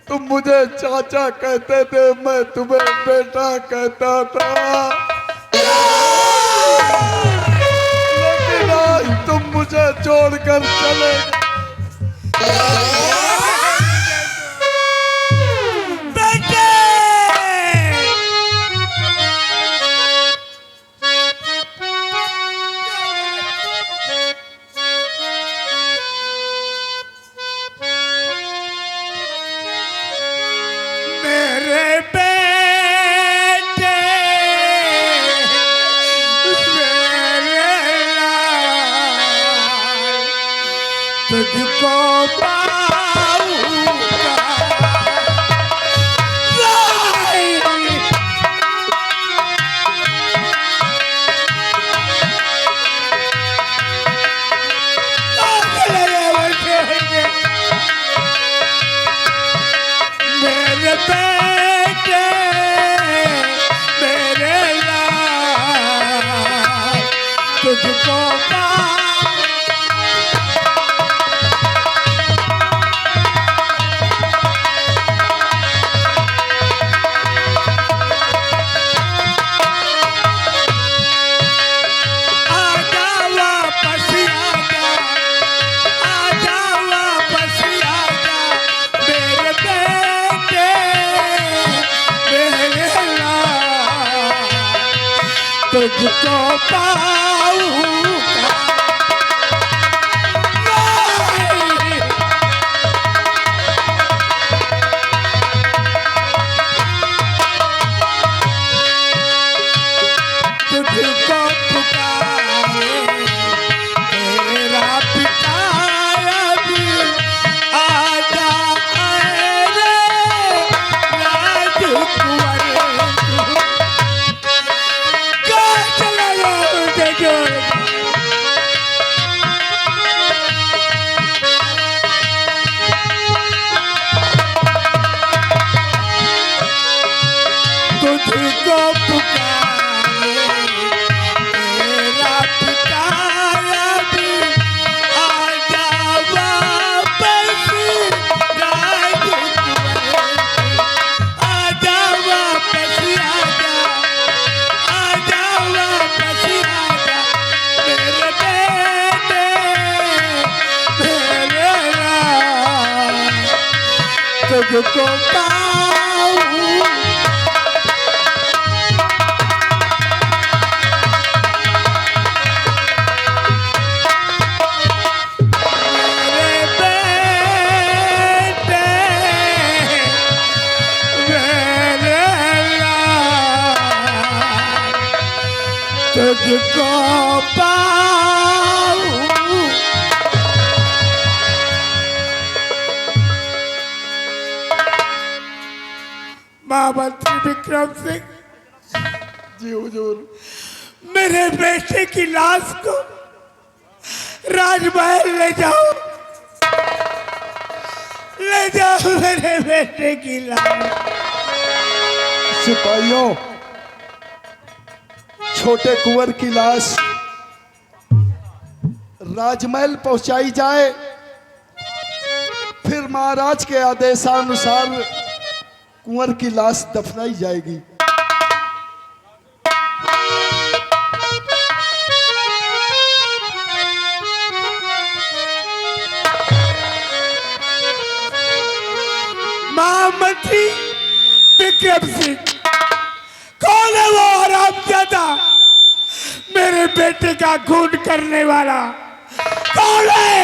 तुम मुझे चाचा कहते थे, मैं तुम्हें बेटा कहता था, लेकिन आज तुम मुझे छोड़कर चले गए। तुझको पाऊंगा मेरे बेटे मेरे लाल तुझको तुझको पाऊंगा तुझको पुकारे तेरा पिता अभी आजा रे राजकुमार तुझको पुकारे तेरा पिता अभी आजा वापस राजकुमार आजा वापस आजा वापस मेरे बेटे मेरे लाल तुझको पाऊं तुझको पाऊं महामंत्री विक्रम सिंह जी हुजूर। मेरे बेटे की लाश को राजमहल ले जाओ मेरे बेटे की लाश। सिपाहियों, छोटे कुंवर की लाश राजमहल पहुंचाई जाए, फिर महाराज के आदेशानुसार कुंवर की लाश दफनाई जाएगी। महामंत्री विक्रम सिंह, कौन है वो हरामजादा मेरे बेटे का खून करने वाला? कौन है?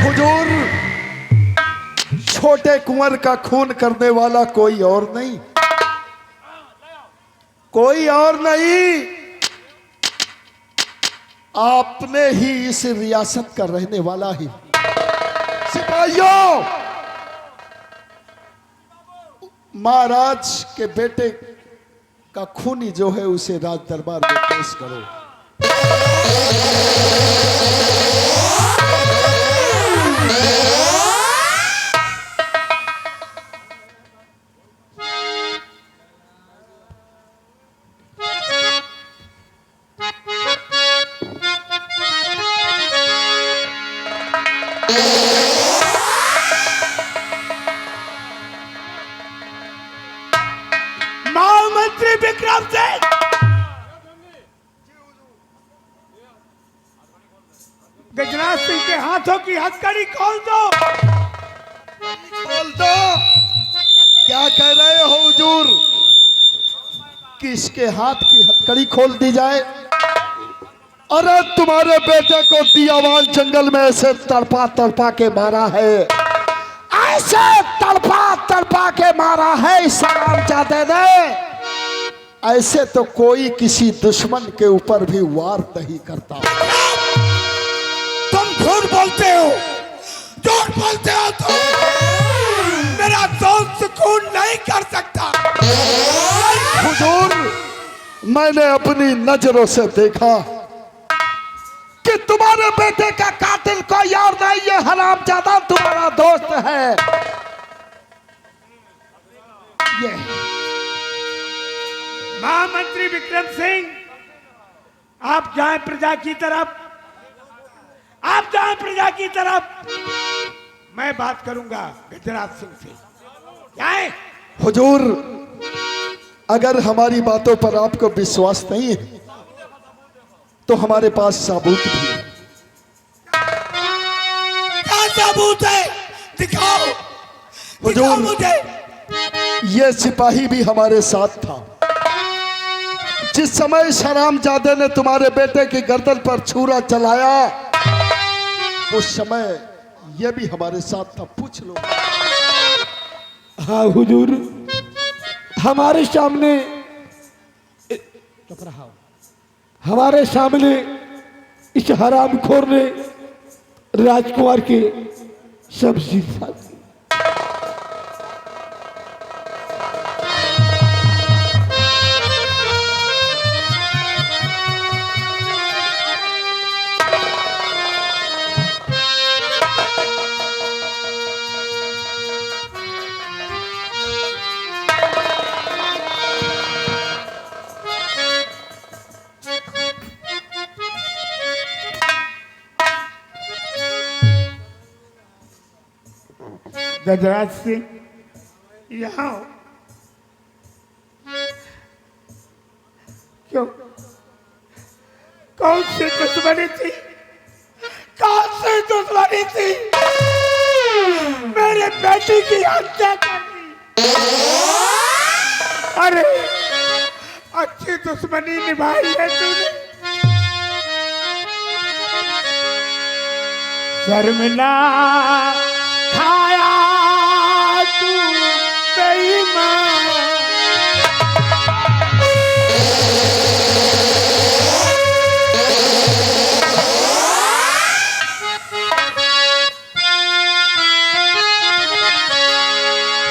हुजूर, छोटे कुंवर का खून करने वाला कोई और नहीं, कोई और नहीं, आपने ही इस रियासत का रहने वाला ही। सिपाहियों, महाराज के बेटे का खूनी जो है उसे राज दरबार में पेश करो। महामंत्री विक्रम सिंह, गजराज सिंह के हाथों की हथकड़ी खोल दो। खोल दो। क्या कह रहे हो हुजूर कि इसके हाथ की हथकड़ी खोल दी जाए? अरे तुम्हारे बेटे को दियावान जंगल में ऐसे तड़पा तड़पा के मारा है, ऐसे तड़पा तड़पा के मारा है इस हरामजादे ने, ऐसे तो कोई किसी दुश्मन के ऊपर भी वार नहीं करता। तुम झूठ बोलते हो, झूठ बोलते हो। तुम मेरा दोस्त सुकून नहीं कर सकता। हुजूर, मैंने अपनी नजरों से देखा कि तुम्हारे बेटे का कातिल कोई और नहीं, ये हरामजादा तुम्हारा दोस्त है। ये महामंत्री विक्रम सिंह, आप जाएं प्रजा की तरफ, आप जाएं प्रजा की तरफ। मैं बात करूंगा गजराज सिंह से। जाएं। हुजूर, अगर हमारी बातों पर आपको विश्वास नहीं है तो हमारे पास सबूत भी है। क्या सबूत है? दिखाओ, दिखाओ मुझे। ये सिपाही भी हमारे साथ था जिस समय हरामजादे ने तुम्हारे बेटे की गर्दन पर छुरा चलाया, उस समय यह भी हमारे साथ था। पूछ लो। हाँ हुजूर, हमारे सामने हमारे सामने इस हरामखोर ने राजकुमार के सब्जी खाती। गजराज सिंह, यहाँ हो। क्यों? कौन सी दुश्मनी थी? कौन सी दुश्मनी थी? मेरे बेटी की हत्या कर दी। अरे अच्छी दुश्मनी निभाई है तूने। शर्मिला खाया तू बेईमान।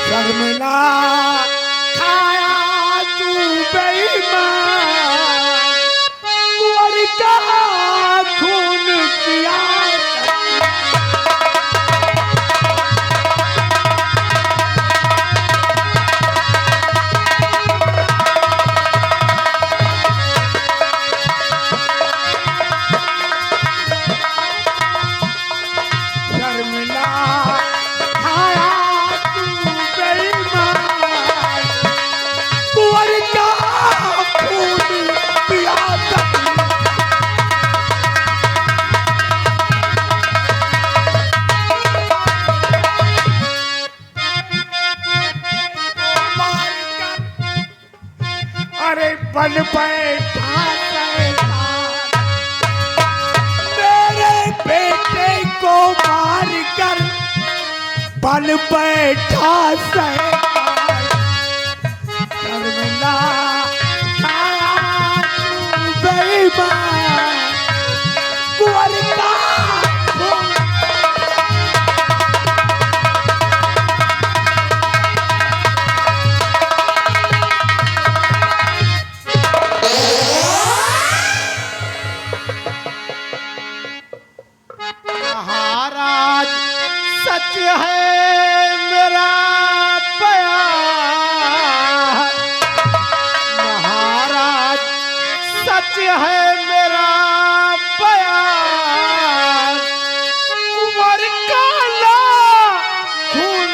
शर्मिला खाया तू बेईमान। कुंवर का खून पिया। बन बैठा मेरे बेटे को मार कर, बन बैठा शर्मिला खाया तू बेईमान। कुंवर का सच है मेरा प्यार, महाराज सच है मेरा प्यार। कुंवर काला खून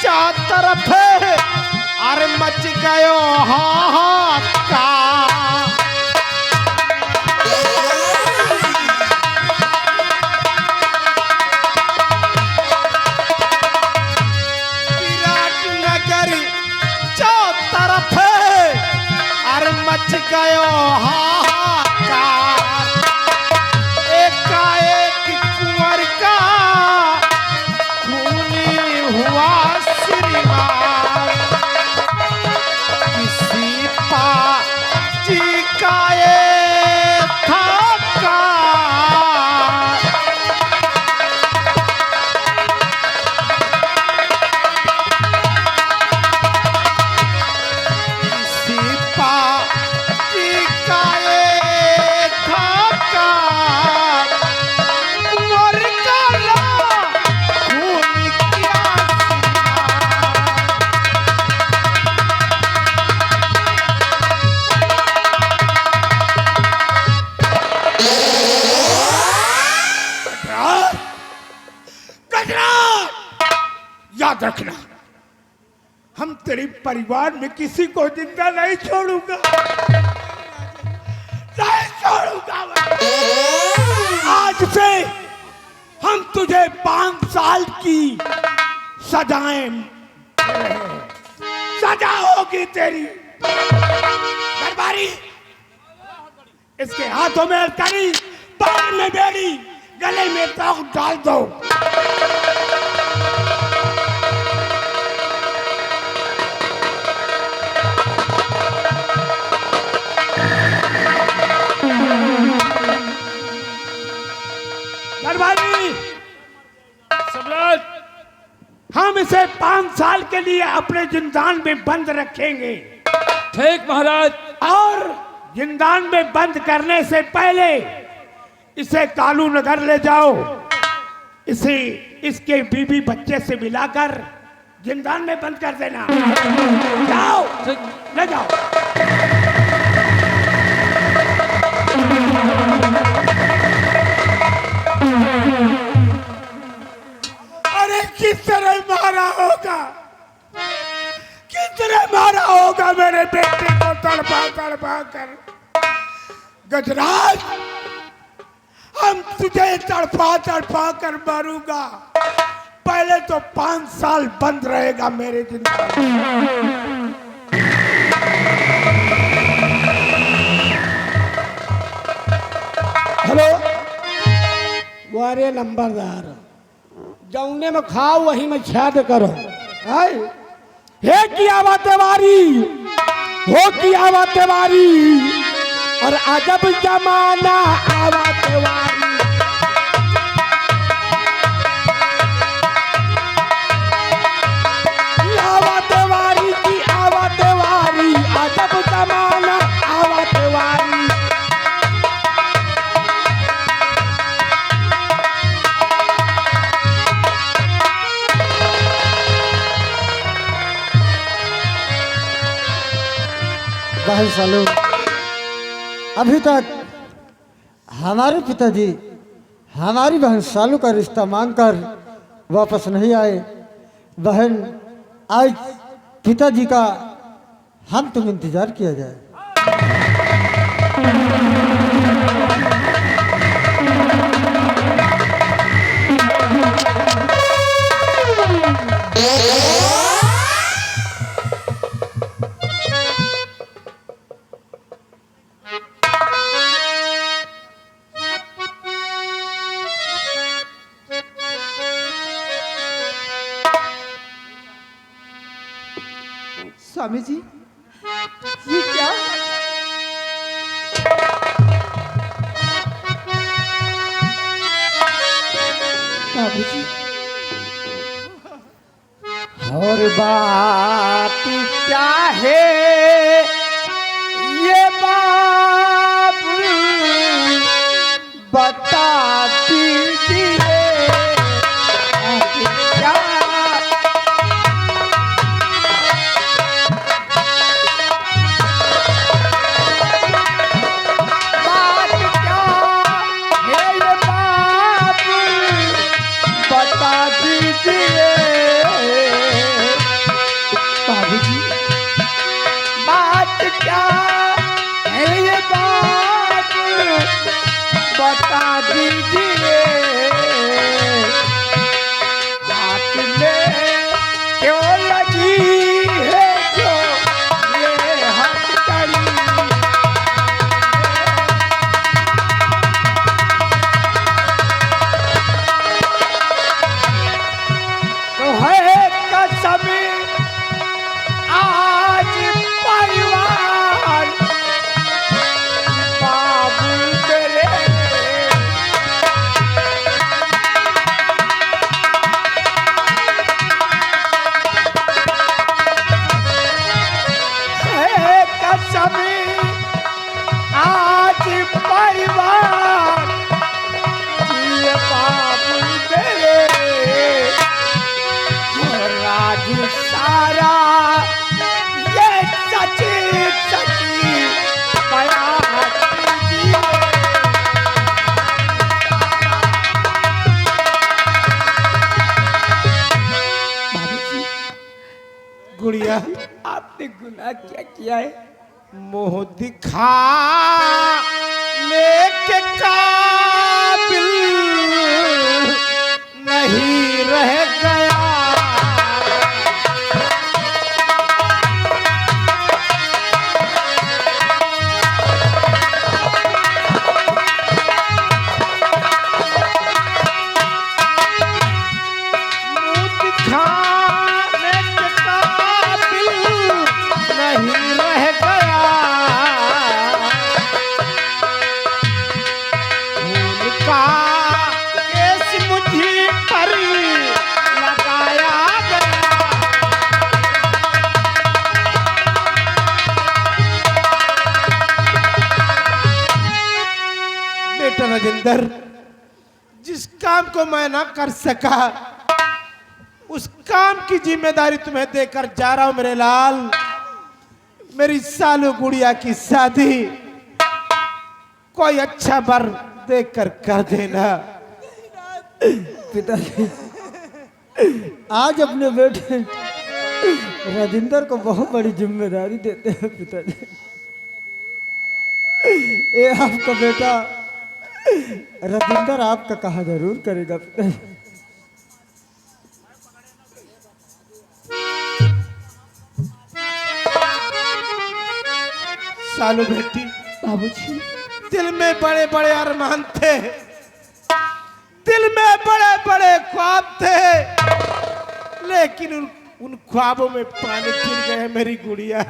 चार तरफ अरे मच गयो हाहाकार। विराट नगर चार तरफ अरे मच गयो हाहाकार। एकाएक कुंवर का खूनी हुआ श्रीमान। किसी पाजी का ये था कार। किसी पाजी का ये था कार। कुंवर का ला खून किया गजराज, याद रखना, हम तेरे परिवार में किसी को जिंदा नहीं छोड़ूंगा, नहीं छोड़ूंगा मैं। आज से हम तुझे 5 साल की सजाएं सजा होगी तेरी। दरबारी, इसके हाथों में हथकड़ी, पैर में बेड़ी, गले में तोक डाल दो। दरबारी, सम्राट, हम इसे 5 साल के लिए अपने जिंदान में बंद रखेंगे ठीक महाराज। और जिंदान में बंद करने से पहले इसे कालू नगर ले जाओ। इसे इसके बीवी बच्चे से मिलाकर जिंदान में बंद कर देना। जाओ, ले जाओ। अरे किस तरह मारा होगा, किस तरह मारा होगा मेरे बेटे को तड़पा तड़पा कर। गजराज, हम तुझे तड़पा तड़पा कर मारूंगा। पहले तो 5 साल बंद रहेगा मेरे जिंदगी। हेलो, वारे नंबरदार, जौने में खाओ वही में छेद करो। हाय, हे किया बातेवारी, हो किया बातेवारी, और अजब जमाना आवा तेवारी। आवा तेवारी की आवा तेवारी, अजब जमाना आवा तेवारी। भाई सालू, अभी तक हमारे पिताजी हमारी बहन सालू का रिश्ता मांगकर वापस नहीं आए। बहन, आज पिताजी का हम तुम इंतजार किया जाए। स्वामी जी, ये क्या? बाबू जी, और बात क्या है ये बाबू बता दीजिए। क्या की है जो ये हथकड़ी। तो है कसम आज परिवार बाबू तेरे। है कसम आज परिवार ये बाबू तेरे। और राज सारा ये सची सची बयान कीजिए। बाबूजी, गुड़िया आपने गुनाह क्या किया है? मुंह दिखा लेके काबिल नहीं रह गया। मुंह दिखाने के काबिल नहीं रह गया। उनका केस मुझी पर लगाया गया। बेटा राजेंद्र, जिस काम को मैं ना कर सका उस काम की जिम्मेदारी तुम्हें देकर जा रहा हूं मेरे लाल। मेरी सालू गुड़िया की शादी कोई अच्छा वर देकर कर देना। पिताजी आज अपने बेटे राजेंद्र को बहुत बड़ी जिम्मेदारी देते हैं पिताजी। ये आपका बेटा राजेंद्र आपका कहा जरूर करेगा पिताजी। सालू बेटी, बाबूजी, दिल में बड़े बड़े अरमान थे, दिल में बड़े बड़े ख्वाब थे, लेकिन उन ख्वाबों में पानी फिर गए मेरी गुड़िया।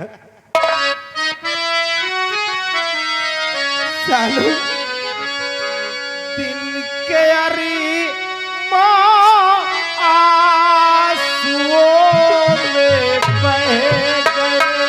सालू दिन के अरी माँ आंसुओं में बह गए।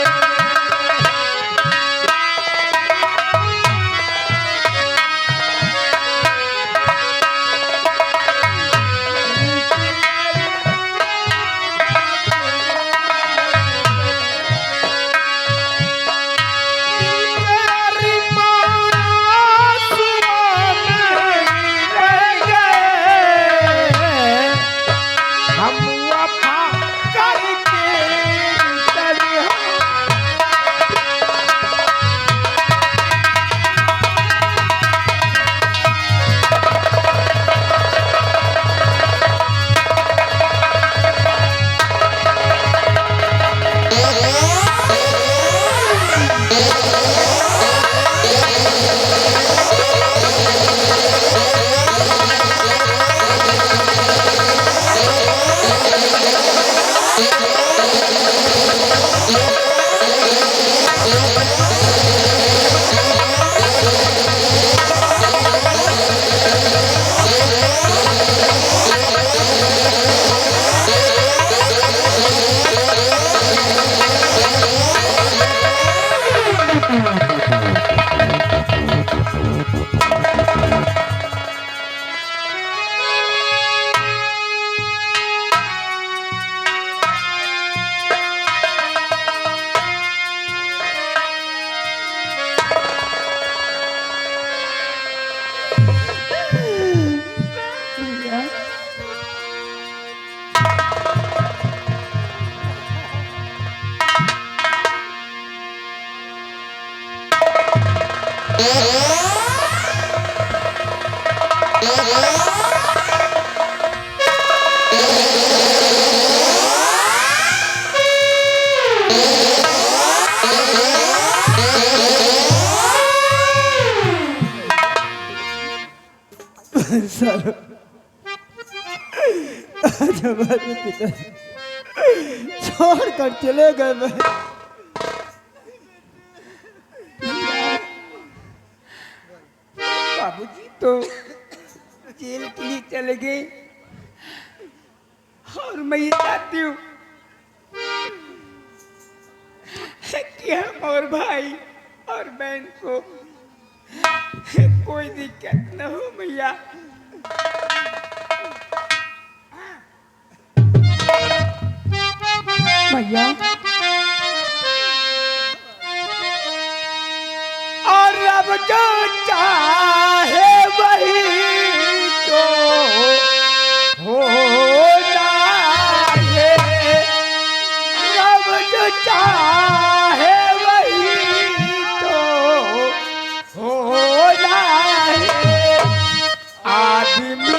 सालों आज हमारे पिताजी छोड़ कर चले गए। मैं बाबूजी तो जेल के लिए चले गए और मैं ये चाहती हूँ कि हम और भाई और बहन को कोई दिक्कत न हो भैया। भैया और अब जो चाहे वही तो होना है। अब जो चाहे वही तो होना है। आदमी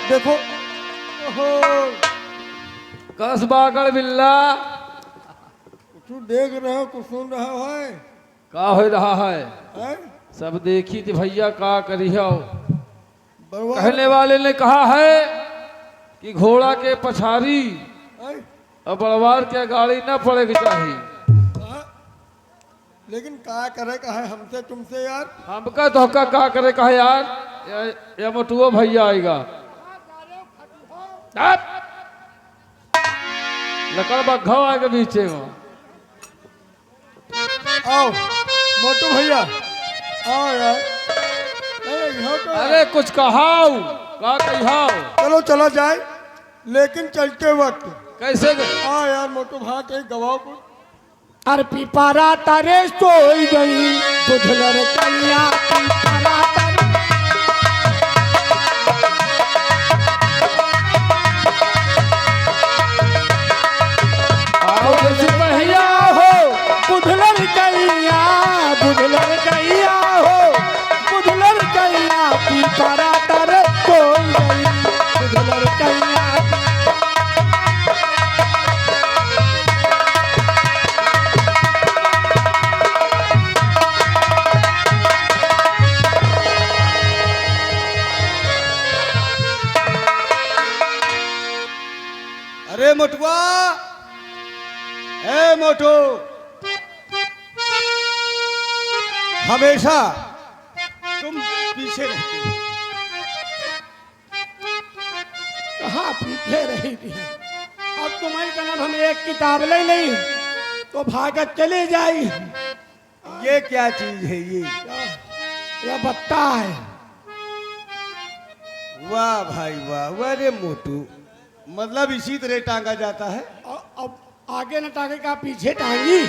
देखो कसबा गढ़ बिल्ला तू देख रहे हो कुछ सुन रहा है का हो रहा है? हैं? सब देखी थी भैया का करी हो। बरवा कहने वाले ने कहा है कि घोड़ा के पछाड़ी हैं? और बड़वार के गाड़ी न पड़ेगी चाहिए। हाँ? लेकिन क्या करे का है हमसे तुमसे यार। हमका तो का करे कहा यार, ये मोटुओ भैया आएगा। लकड़ बग्घा आएगा बीचे में। आओ मोटू भैया आओ यार। यहाँ तो अरे कुछ कहाओ, का कहाओ? चलो चला जाए लेकिन चलते वक्त कैसे गए? हाँ यार मोटू भाई कहीं गवाओ कुछ। अरे पिपारा तारे सोई गई बुधलर कन्या पिपारा तारे आओ सिपहिया हो बुधलर कन्या बुधलर कन्या हो बुधलर कन्या पिपारा तारे सोई गई बुधलर कन्या। ए मोटू, हमेशा तुम पीछे रहती हो। कहाँ पीछे रही थी? अब तुम्हारी तरफ हम एक किताब ले नहीं तो भागत चले जाई। ये क्या चीज है ये? यह बत्ता है। वाह भाई वाह, वाह रे मोटू, मतलब इसी तरह टांगा जाता है। अब आगे न टांगे का पीछे टांगी,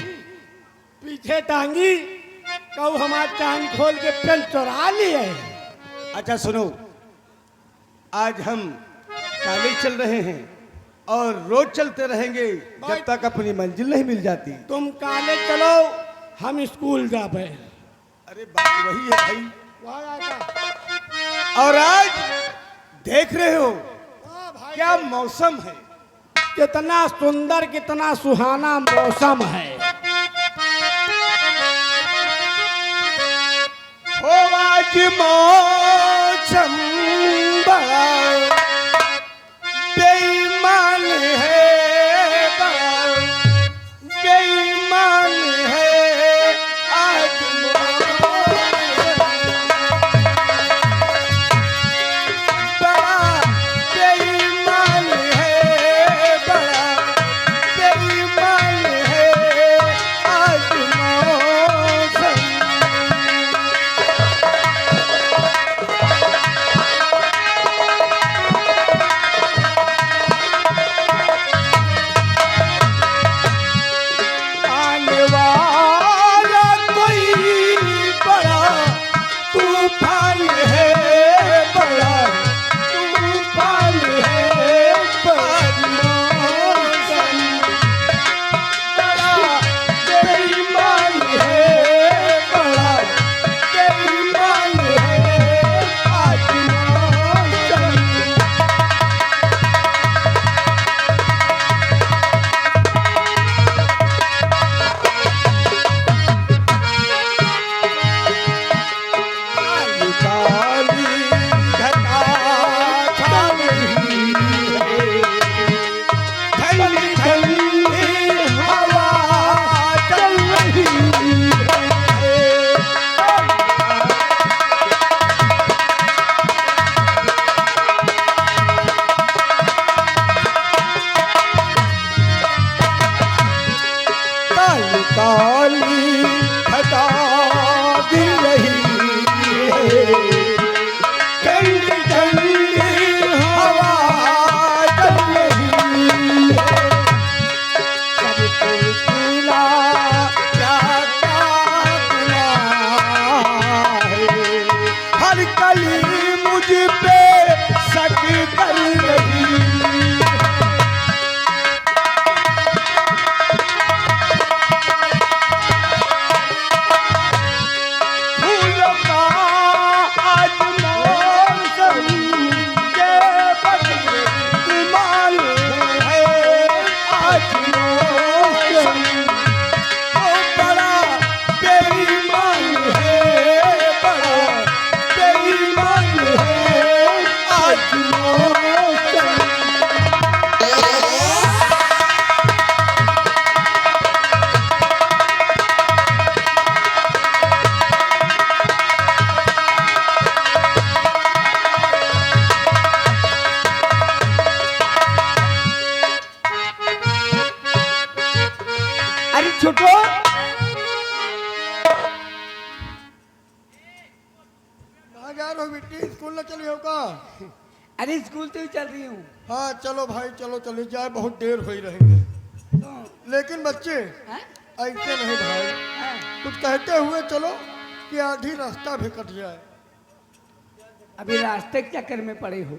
पीछे टांगी कब हमारा चांद खोल के पेन चुरा लिए। अच्छा सुनो, आज हम कॉलेज चल रहे हैं और रोज चलते रहेंगे जब तक अपनी मंजिल नहीं मिल जाती। तुम कॉलेज चलो, हम स्कूल जाबे। अरे बात वही है भाई। वाह आका। और आज देख रहे हो वाह भाई, क्या मौसम है। कितना सुंदर कितना सुहाना मौसम है। ओ आज मौसम बड़ा बेईमान है, बड़ा बेईमान है आज मौसम, बड़ा बेईमान है, बड़ा बेईमान है आज मौसम। आने वाला कोई बड़ा तूफान है, बड़ा तूफान है मौसम, बड़ा बेईमान है, बड़ा बेईमान है आज मौसम। काली घटा छा रही है, ठंडी ठंडी हवा चल रही है। काली काली घटा गिर रही है, ठंडी ठंडी हवा चल रही है। सबको पीला क्या क्या गुनाह है, हर कली मुझ पे शक कर रही है। फूलों का आज मौसम ये बदमाल है आज मौसम, ओ बड़ा बेईमान है, बड़ा बेईमान है आज मौसम। अरे छोटो, कहाँ जा रहे हो बेटी? स्कूल न चली हो का? अरे स्कूल तो ही चल रही हूँ। हाँ चलो भाई, चलो चली जाए, बहुत देर हो ही रहेंगे। लेकिन बच्चे ऐसे नहीं भाई, कुछ कहते हुए चलो कि आधी रास्ता भी कट जाए। अभी रास्ते के चक्कर में पड़े हो।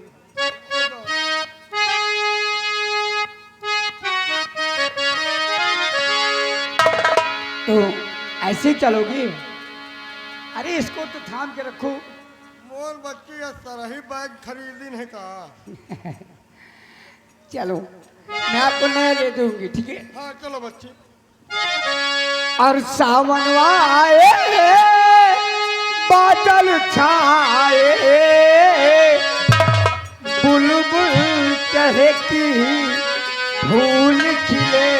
तो ऐसे ही चलोगी? अरे इसको तो थाम के रखो। मोर बच्ची या सरही बैग खरीदी है का? चलो मैं आपको नया दे दूंगी, ठीक है? हाँ चलो बच्ची। और सावन आए बादल छाए, बुलबुल चहकी फूल खिले,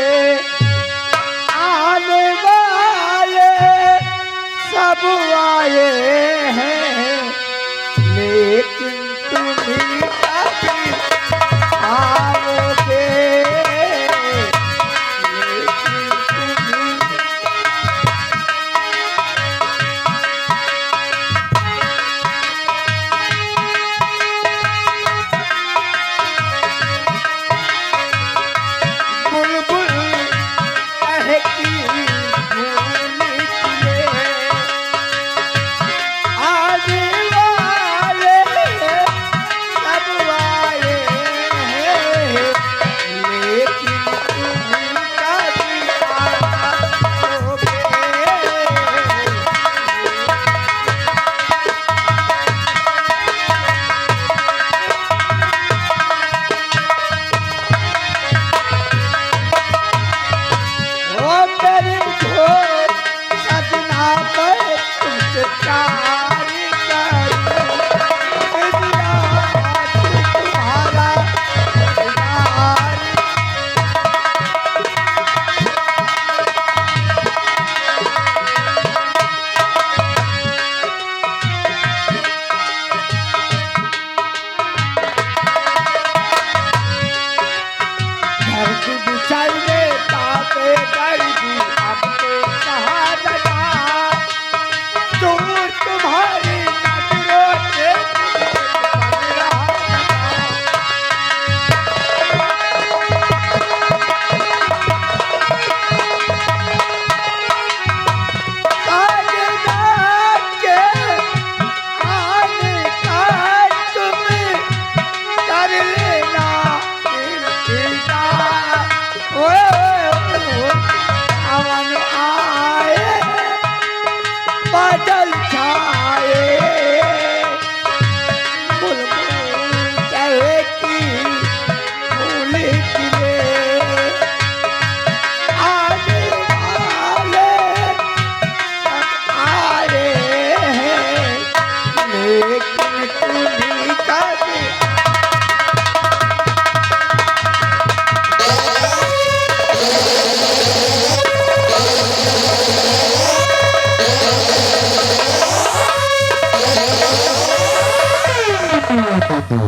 विक्की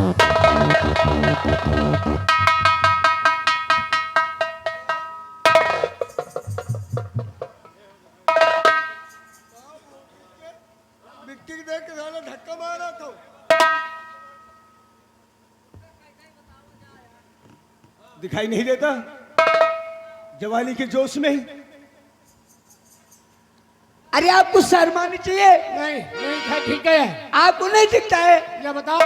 देख के साला धक्का मारा तो दिखाई नहीं देता जवानी के जोश में ही। अरे आपको शर्म आनी चाहिए। नहीं नहीं है, ठीक है। आपको नहीं दिखता है? ये बताओ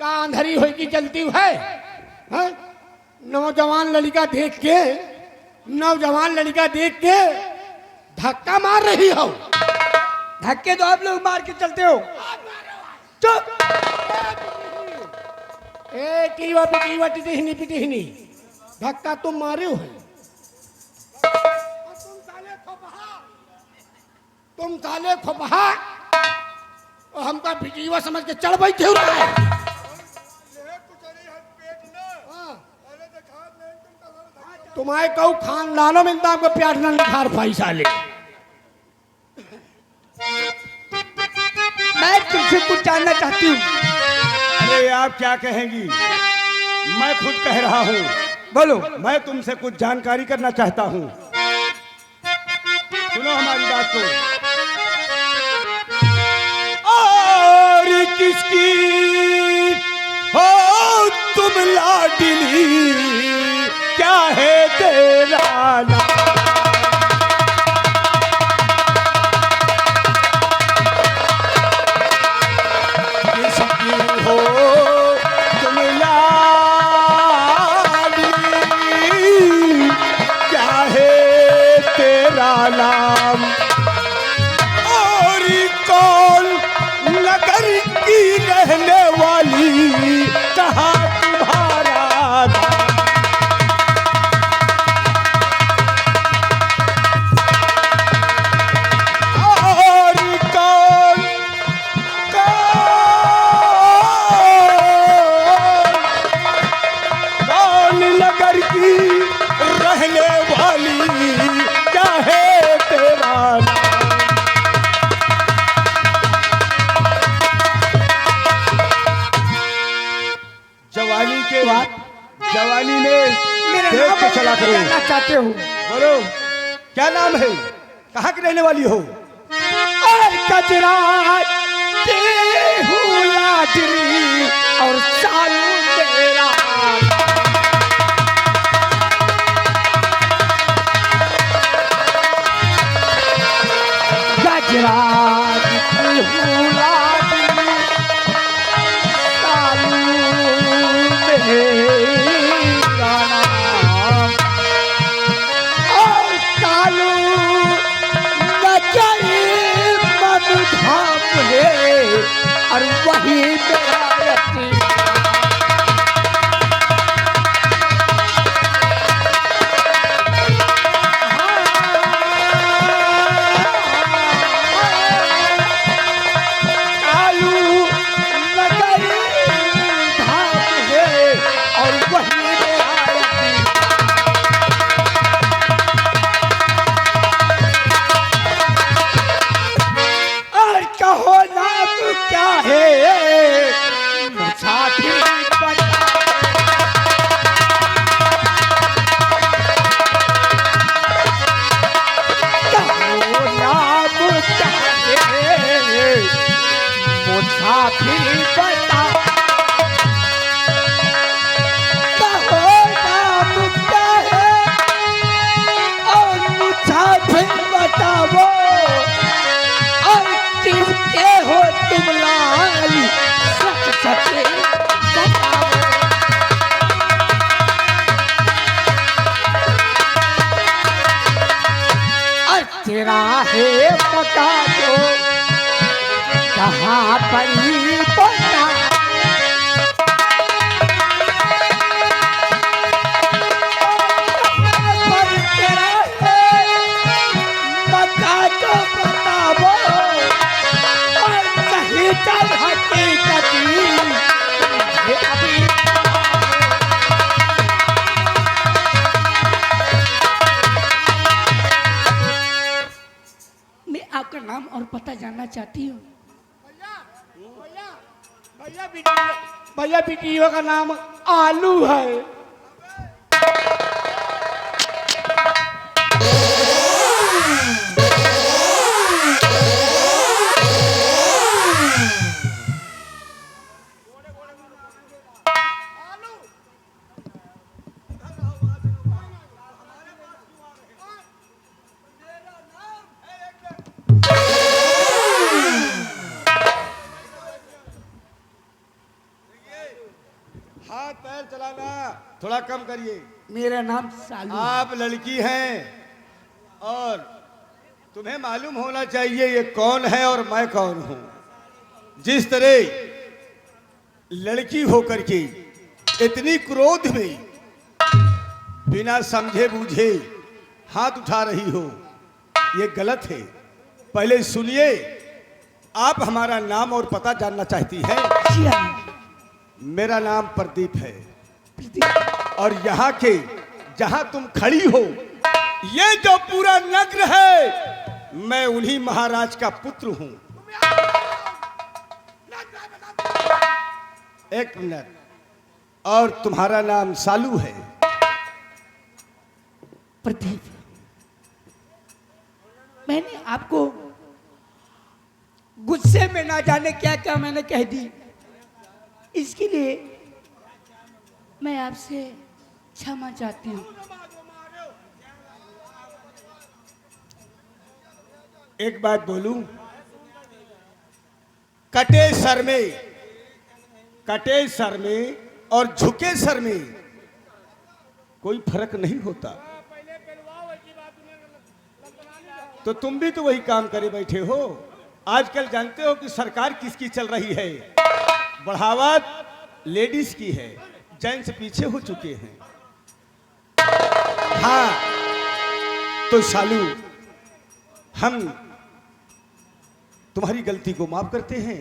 कहाँ अंधेरी होगी जलती हुई है? हैं? नौजवान लड़का देख के धक्का मार रही हो। धक्के तो आप लोग मार के चलते हो। चुप। ए टीवा पिटिहनी धक्का तुम मारे हो। तुम साले खोपहा और हमका पिटीवा समझ के चढ़ बैठे हो रहा है। तुम्हारे कहू खानदानों में इंतजाम को प्यार न निखार पाई साले। मैं तुमसे कुछ जानना चाहती हूँ। अरे आप क्या कहेंगी, मैं खुद कह रहा हूँ। बोलो। मैं तुमसे कुछ जानकारी करना चाहता हूँ, सुनो हमारी बात को। और किसकी हो तुम लाडली, क्या है तेरा नाम? किसकी हो तुम लाडली, क्या है तेरा नाम? और कौन नगर की रहने वाली, कहाँ तुम्हारा धाम? और कौन कौन नगर की रहने वाली, क्या है तेरा नाम? जवानी में देख के चला करो। जानना चाहते हो? बोलो क्या नाम है, कहाँ की रहने वाली हो? और कजरा लाडली और सालू मेरा। गजरा लाडली सालू मेरा नाम। और कालू नजरी मन धाम है और वही मेरा यतीम। कालू नजरी धाम है और वही मेरा यतीम। और कहो नाम क्या है, मुसाफिर बता। कहो नाम क्या है, मुसाफिर बता। कहो नाम क्या है और मुसाफिर बताओ। और किसके हो तुम लाली, सच सच बताओ। और तेरा है बता दो, कहाँ पर ही बता। पर तेरा है बता दो, बताओ। और सही चल हकीकत ये अभी। मैं आपका नाम और पता जानना चाहती हूँ। भैया भैया बिटियों का नाम आलू है। हाथ पैर चलाना थोड़ा कम करिए। मेरा नाम सालू। आप लड़की हैं और तुम्हें मालूम होना चाहिए ये कौन है और मैं कौन हूं। जिस तरह लड़की होकर के इतनी क्रोध में बिना समझे बूझे हाथ उठा रही हो, ये गलत है। पहले सुनिए, आप हमारा नाम और पता जानना चाहती हैं? जी हाँ। मेरा नाम प्रदीप है और यहाँ के जहां तुम खड़ी हो, ये जो पूरा नगर है, मैं उन्हीं महाराज का पुत्र हूं। एक मिनट, और तुम्हारा नाम सालू है? प्रदीप, मैंने आपको गुस्से में ना जाने क्या क्या मैंने कह दी, इसके लिए मैं आपसे क्षमा चाहती हूँ। एक बात बोलूं, कटे सर में और झुके सर में कोई फर्क नहीं होता। तो तुम भी तो वही काम करे बैठे हो। आजकल जानते हो कि सरकार किसकी चल रही है? बढ़ावा लेडीज की है, जेंट्स पीछे हो चुके हैं। हाँ, तो सालू, हम तुम्हारी गलती को माफ करते हैं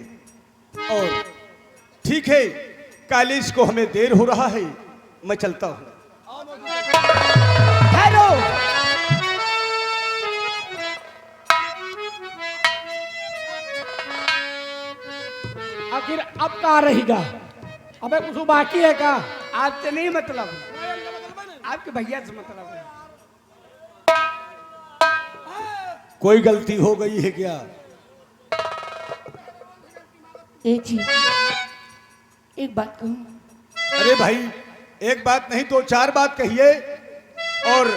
और ठीक है, कॉलेज को हमें देर हो रहा है, मैं चलता हूं। हेलो, आखिर अब कहाँ रहेगा? अबे कुछ बाकी है का? आपसे नहीं मतलब, आपके भैया से मतलब है। कोई गलती हो गई है क्या? जी, एक बात कहूँ? अरे भाई, एक बात नहीं तो चार बात कहिए। और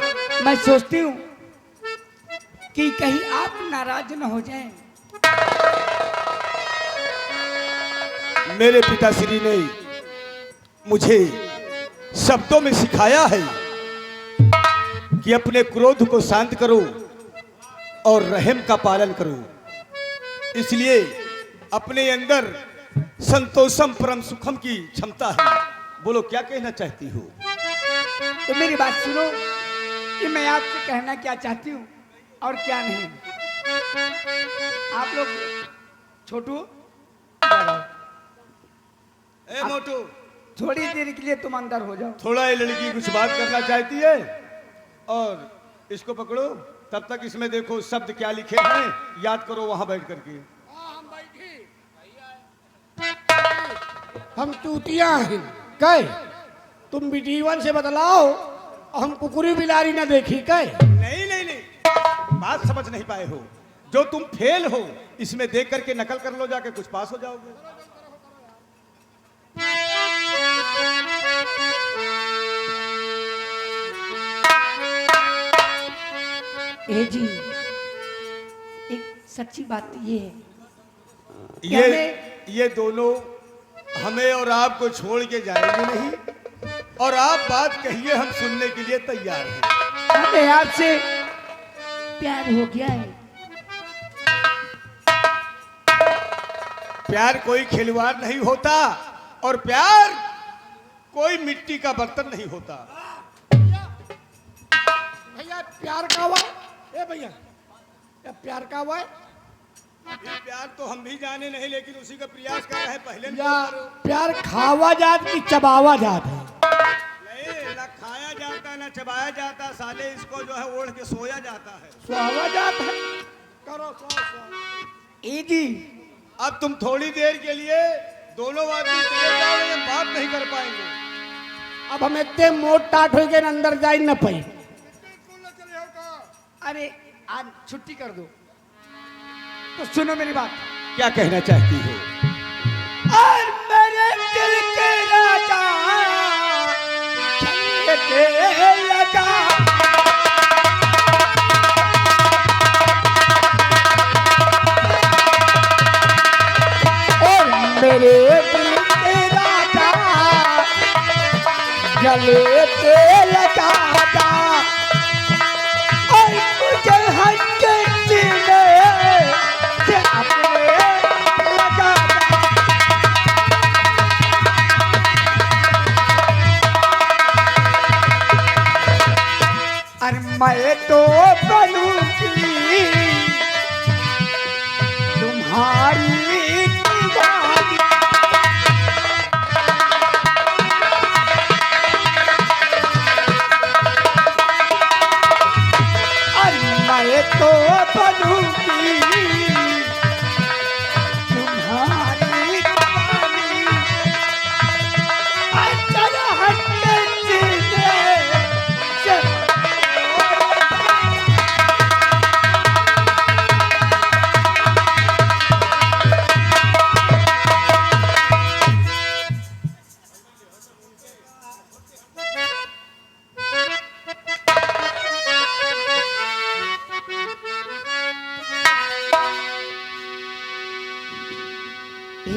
मैं सोचती हूँ कि कहीं आप नाराज न हो जाएं। मेरे पिताश्री ने मुझे शब्दों में सिखाया है कि अपने क्रोध को शांत करो और रहम का पालन करो। इसलिए अपने अंदर संतोषम परम सुखम की क्षमता है। बोलो, क्या कहना चाहती हो? तो मेरी बात सुनो कि मैं आपसे कहना क्या चाहती हूँ और क्या नहीं। आप लोग छोटू, ए मोटू, थोड़ी देर के लिए तुम अंदर हो जाओ। थोड़ा ये लड़की कुछ बात करना चाहती है और इसको पकड़ो। तब तक इसमें देखो शब्द क्या लिखे हैं, याद करो वहां बैठ करके। हम टूटिया हैं कहे, तुम बिटीवन से बतलाओ, हम कुकुरी बिलारी ना देखी कहे। नहीं नहीं नहीं, बात समझ नहीं पाए हो। जो तुम फेल हो, इसमें देख करके नकल कर लो, जाके कुछ पास हो जाओगे। जी, एक सच्ची बात ये है, ये दोनों हमें और आपको छोड़ के जाएंगे नहीं, और आप बात कहिए, हम सुनने के लिए तैयार हैं। हमें आपसे प्यार हो गया है। प्यार कोई खिलवाड़ नहीं होता और प्यार कोई मिट्टी का बर्तन नहीं होता। भैया प्यार का हुआ? ए भैया, क्या प्यार का हुआ है? ये प्यार तो हम भी जाने नहीं, लेकिन उसी का प्रयास कर रहे हैं। पहले या प्यार खावा जात की चबावा जात है? नहीं, ना खाया जाता ना चबाया जाता, साले इसको जो है ओढ़ के सोया जाता है। सुहावा जात है। करो सो। जी, अब तुम थोड़ी देर के लिए दोनों आदमी चले जाओ, हम बात नहीं कर पाएंगे। अब हम इतने मोट टाट हो गए अंदर जाए न पाई। अरे आज छुट्टी कर दो। तो सुनो मेरी बात। क्या कहना चाहती हो? और मेरे दिल के राजा चले के लगा, और मेरे दिल के राजा चले के लगा, और मुझे हंसते सीने से अपने लगा। अरे मैं तो बनूंगी तुम्हारी दीवानी, अरे मैं तो बनूंगी तुम्हारी दीवानी। चल हटके सीने से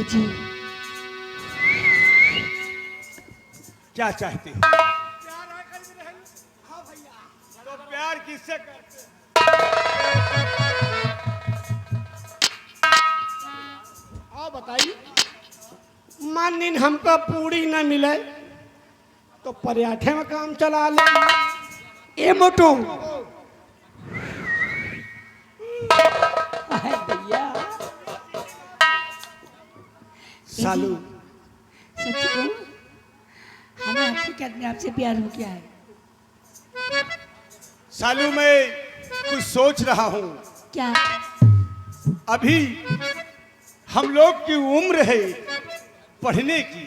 जी। क्या चाहती हो? तो प्यार किससे करते? आओ बताइए। मान दिन हमको पूरी न मिले तो पराठे में काम चला ले। ए मोटू भैया सालू, सच को हमें हकीकत में आपसे प्यार हो गया है। सालू मैं कुछ सोच रहा हूँ। क्या? अभी हम लोग की उम्र है पढ़ने की,